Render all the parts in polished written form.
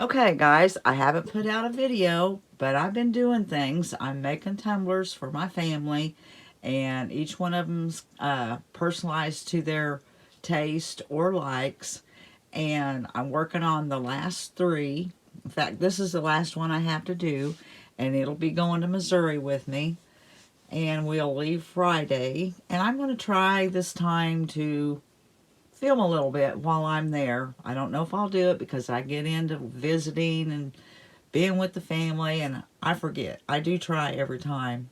Okay guys, I haven't put out a video, but I've been doing things. I'm making tumblers for my family, and each one of them's personalized to their taste or likes, and I'm working on the last three. In fact, this is the last one I have to do, and it'll be going to Missouri with me, and we'll leave Friday, and I'm going to try this time to film a little bit while I'm there. I don't know if I'll do it because I get into visiting and being with the family and I forget. I do try every time,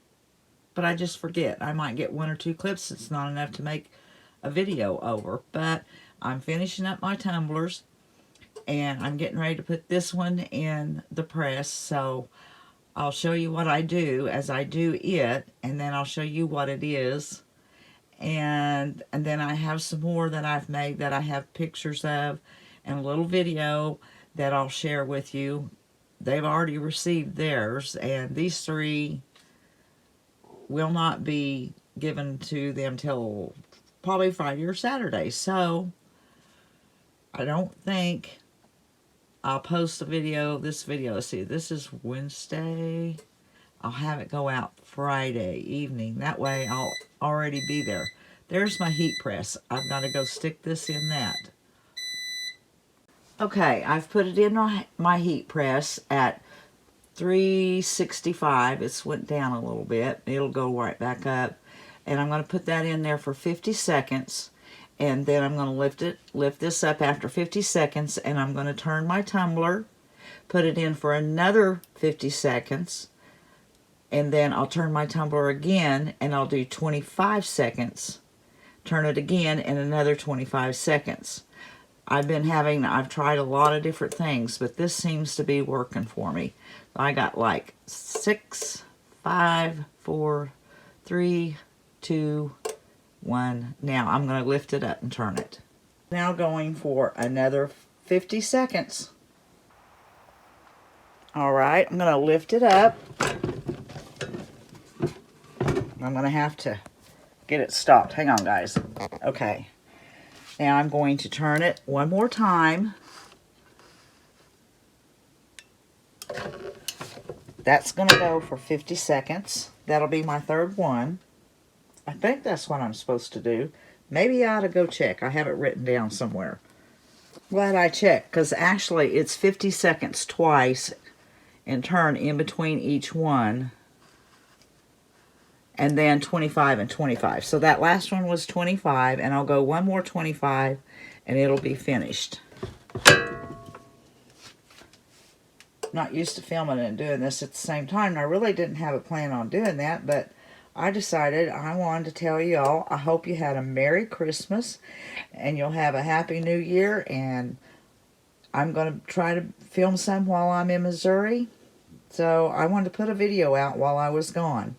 but I just forget. I might get one or two clips. It's not enough to make a video over, but I'm finishing up my tumblers and I'm getting ready to put this one in the press. So I'll show you what I do as I do it, and then I'll show you what it is. And then I have some more that I've made that I have pictures of, and a little video that I'll share with you. They've already received theirs, and these three will not be given to them till probably Friday or Saturday. So I don't think I'll post a video. This video, let's see, this is Wednesday. I'll have it go out Friday evening. That way I'll already be there. There's my heat press. I've got to go stick this in that. Okay, I've put it in my heat press at 365. It's went down a little bit. It'll go right back up. And I'm going to put that in there for 50 seconds. And then I'm going to lift this up after 50 seconds, and I'm going to turn my tumbler, put it in for another 50 seconds. And then I'll turn my tumbler again, and I'll do 25 seconds. Turn it again in another 25 seconds. I've tried a lot of different things, but this seems to be working for me. I got like 6, 5, 4, 3, 2, 1. Now I'm going to lift it up and turn it. Now going for another 50 seconds. All right, I'm going to lift it up. I'm going to have to get it stopped. Hang on, guys. Okay. Now I'm going to turn it one more time. That's going to go for 50 seconds. That'll be my third one. I think that's what I'm supposed to do. Maybe I ought to go check. I have it written down somewhere. Glad I checked, because actually it's 50 seconds twice and turn in between each one. And then 25 and 25. So that last one was 25, and I'll go one more 25, and it'll be finished. Not used to filming and doing this at the same time, and I really didn't have a plan on doing that, but I decided I wanted to tell y'all, I hope you had a Merry Christmas, and you'll have a Happy New Year, and I'm going to try to film some while I'm in Missouri. So I wanted to put a video out while I was gone.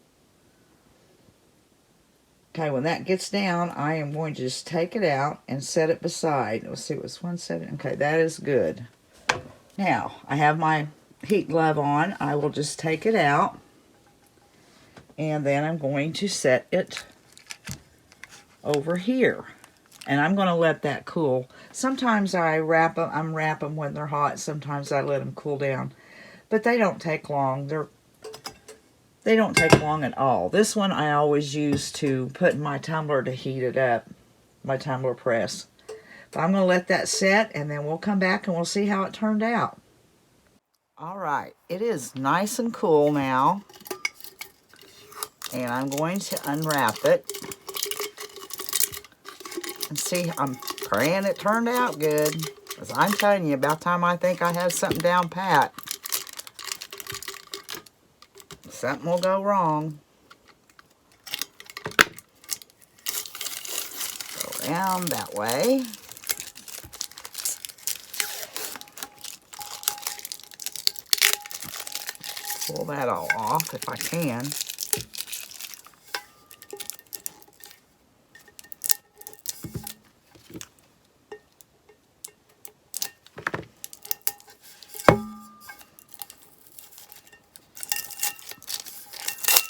Okay, when that gets down, I am going to just take it out and set it beside. Let's see, it was 170. Okay, that is good. Now, I have my heat glove on. I will just take it out. And then I'm going to set it over here. And I'm going to let that cool. Sometimes I wrap them when they're hot. Sometimes I let them cool down. But they don't take long. They don't take long at all. This one I always use to put in my tumbler to heat it up, my tumbler press. But I'm going to let that set, and then we'll come back and we'll see how it turned out. All right, it is nice and cool now. And I'm going to unwrap it. And see, I'm praying it turned out good. Because I'm telling you, about time I think I have something down pat, something will go wrong. Go around that way. Pull that all off if I can.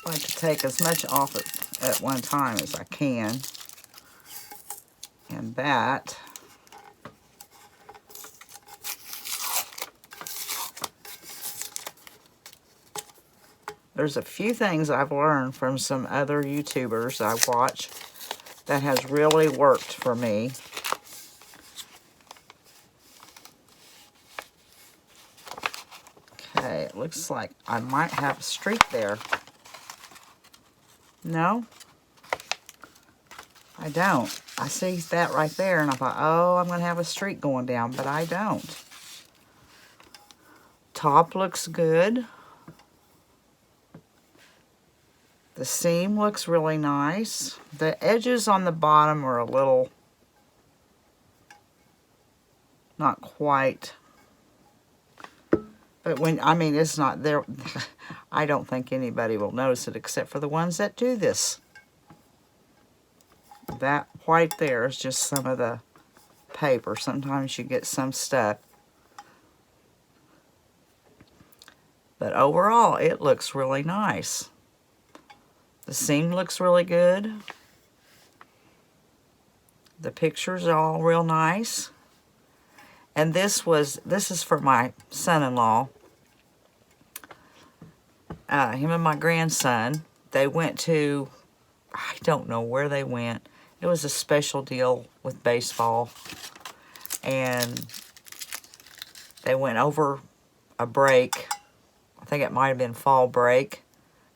I like to take as much off at one time as I can. And that There's a few things I've learned from some other YouTubers I watch that has really worked for me. Okay, it looks like I might have a streak there. No, I don't. I see that right there, and I thought, oh, I'm going to have a streak going down, but I don't. Top looks good. The seam looks really nice. The edges on the bottom are a little, not quite. But when, I mean, it's not there. I don't think anybody will notice it except for the ones that do this. That white there is just some of the paper. Sometimes you get some stuck. But overall, it looks really nice. The seam looks really good. The pictures are all real nice. And this is for my son-in-law. Him and my grandson, they went to, I don't know where they went. It was a special deal with baseball. And they went over a break. I think it might have been fall break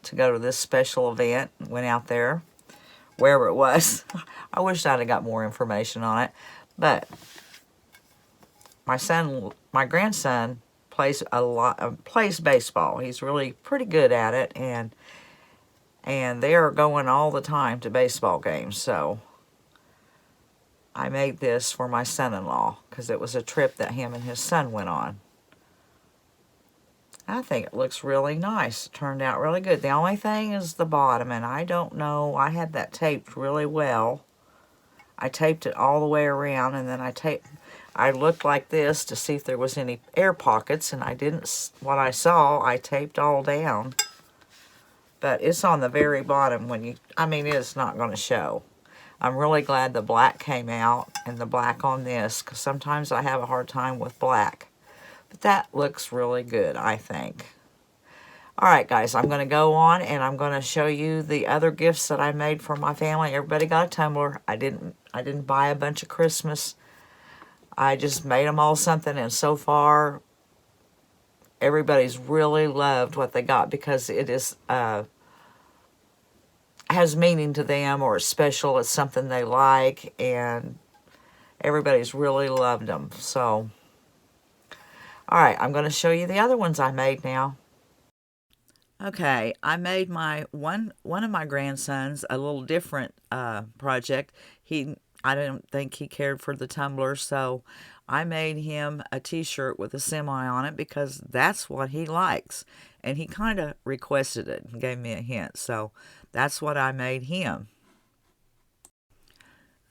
to go to this special event. Went out there, wherever it was. I wish I'd have got more information on it. But my grandson plays plays baseball. He's really pretty good at it, and they are going all the time to baseball games. So I made this for my son-in-law because it was a trip that him and his son went on. I think it looks really nice. It turned out really good. The only thing is the bottom, and I don't know. I had that taped really well. I taped it all the way around, and then I looked like this to see if there was any air pockets, and I didn't. What I saw, I taped all down. But it's on the very bottom when you, I mean, it's not going to show. I'm really glad the black came out and the black on this, because sometimes I have a hard time with black. But that looks really good, I think. Alright guys, I'm going to go on and I'm going to show you the other gifts that I made for my family. Everybody got a tumbler. I didn't buy a bunch of Christmas. I just made them all something, and so far everybody's really loved what they got because it is has meaning to them, or it's special. It's something they like, and everybody's really loved them. So alright, I'm going to show you the other ones I made now. Okay, I made my one of my grandsons a little different project. I didn't think he cared for the tumblers, so I made him a t-shirt with a semi on it because that's what he likes. And he kind of requested it and gave me a hint, so that's what I made him.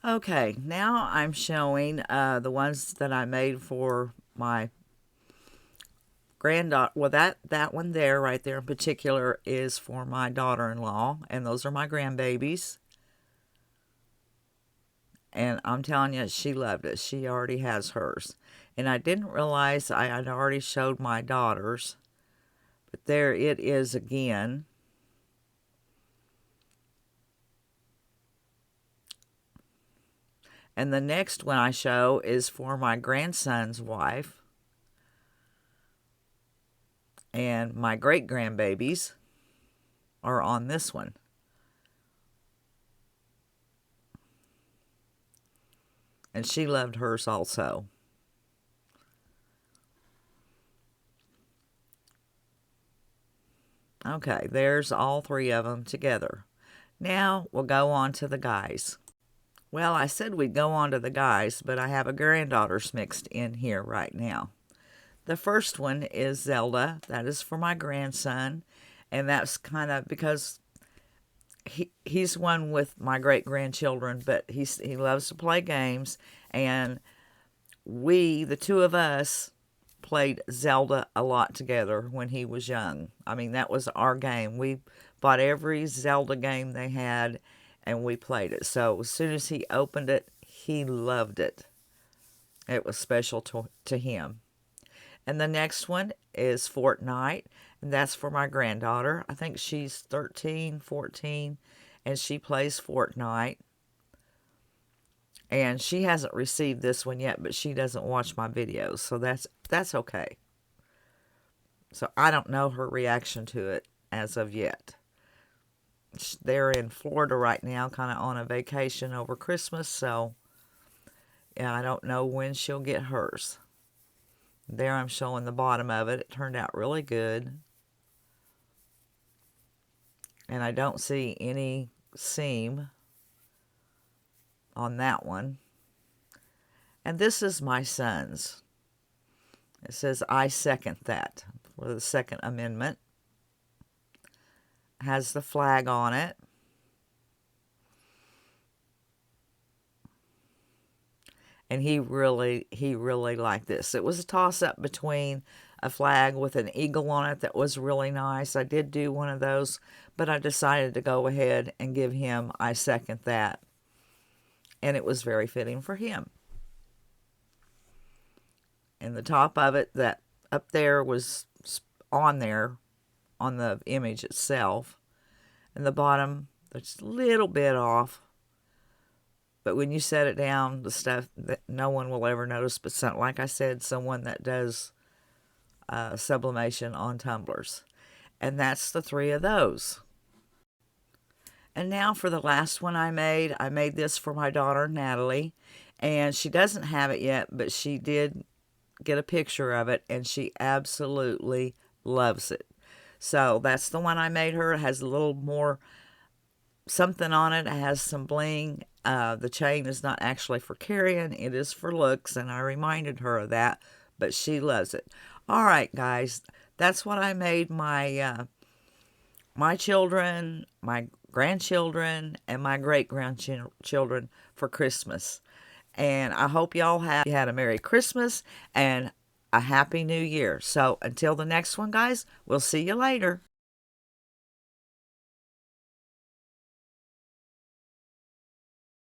Okay, now I'm showing the ones that I made for my granddaughter. Well, that one there, right there in particular, is for my daughter-in-law, and those are my grandbabies. And I'm telling you, she loved it. She already has hers. And I didn't realize I had already showed my daughters, but there it is again. And the next one I show is for my grandson's wife. And my great-grandbabies are on this one. And she loved hers also. Okay, there's all three of them together. Now we'll go on to the guys. Well, I said we'd go on to the guys, but I have a granddaughters mixed in here right now. The first one is Zelda. That is for my grandson. And that's kind of because he's one with my great-grandchildren, but he loves to play games. And the two of us, played Zelda a lot together when he was young. I mean, that was our game. We bought every Zelda game they had, and we played it. So as soon as he opened it, he loved it. It was special to him. And the next one is Fortnite, and that's for my granddaughter. I think she's 13, 14, and she plays Fortnite. And she hasn't received this one yet, but she doesn't watch my videos, so that's okay. So I don't know her reaction to it as of yet. They're in Florida right now, kind of on a vacation over Christmas, so yeah, I don't know when she'll get hers. There I'm showing the bottom of it. It turned out really good. And I don't see any seam on that one. And this is my son's. It says, I second that, for the Second Amendment. Has the flag on it. And he really liked this. It was a toss-up between a flag with an eagle on it that was really nice. I did do one of those, but I decided to go ahead and give him I second that. And it was very fitting for him. And the top of it, that up there, was on there on the image itself. And the bottom, it's a little bit off. But when you set it down, the stuff that no one will ever notice, but like I said, someone that does sublimation on tumblers. And that's the 3 of those. And now for the last one I made this for my daughter, Natalie. And she doesn't have it yet, but she did get a picture of it, and she absolutely loves it. So that's the one I made her. It has a little more something on it. It has some bling. The chain is not actually for carrying. It is for looks, and I reminded her of that, but she loves it. All right, guys, that's what I made my my children, my grandchildren, and my great-grandchildren for Christmas. And I hope y'all had a Merry Christmas and a Happy New Year. So until the next one, guys, we'll see you later.